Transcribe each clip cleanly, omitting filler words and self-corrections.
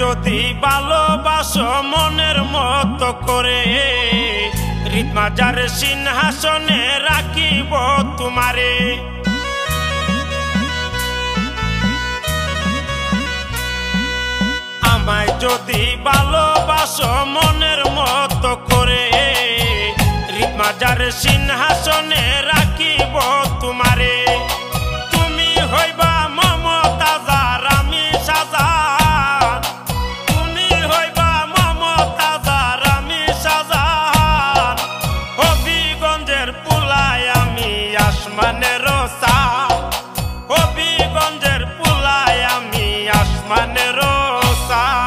যদি ভালোবাসো মনের মতো করে, হৃদমাজার সিংহাসনে রাখিব তোমারে। আমায় যদি ভালোবাসো মনের মতো করে, হৃদমাজার সিংহাসনে রাখিব তোমারে। তুমি হইবা মমতাজার আমি শাহজাহান, তুমি হইবা মমতাজার আমি শাহজাহান। হবিগঞ্জের পুলায় আমি আসমানের চাঁদ, হবিগঞ্জের পুলায় আমি আসমানের চাঁদ।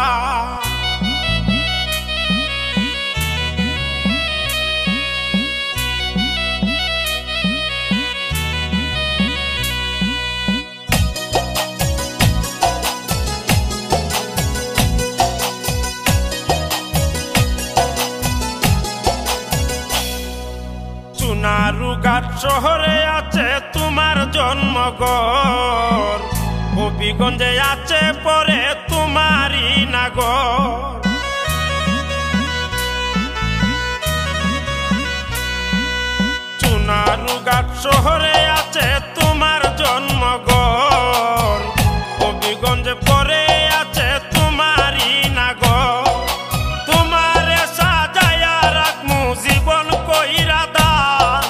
সোনারুঘাট শহরে আছে তোমার জন্মঘর, হবিগঞ্জে আছে পরে তোমারই নাগর। সোনারুঘাট শহরে আছে তোমার জন্মঘর, হবিগঞ্জে পরে আছে তোমারই নাগর। তোমারে সাজায়া রাখমু জীবন কইরা দান,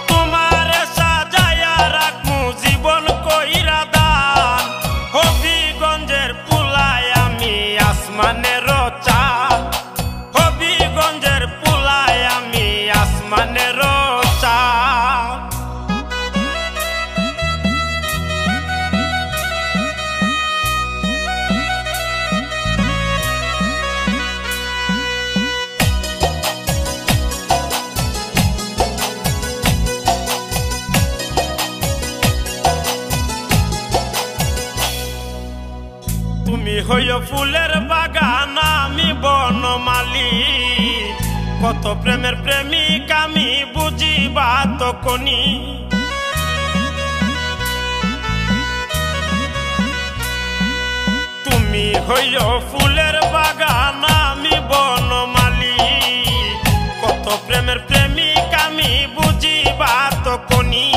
তোমারে সাজায়া রাখমু জীবন কইরা দান। হবিগঞ্জের পুলায় আমি আসমানের চাঁদ, হবিগঞ্জের পুলায় আমি আসমানের চাঁদ। তুমি হইও ফুলের বাগান আমি বনমালী, কত প্রেমের প্রেমিক আমি বুঝিবা তখনই। তুমি হইও ফুলের বাগান আমি বনমালী, কত প্রেমের প্রেমিক আমি বুঝিবা তখনই।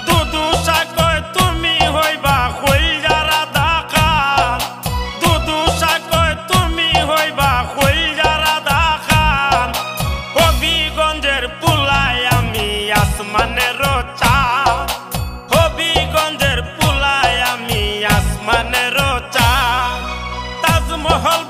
দুদু সাকয় তুমি হইবা কইলজার রাধা খান, দুদু সাকয় তুমি হইবা কইলজার রাধা খান। হবিগঞ্জের পুলায় আমি আসমানের চাঁদ, হবিগঞ্জের পুলায় আমি আসমানের চাঁদ। তাজমহল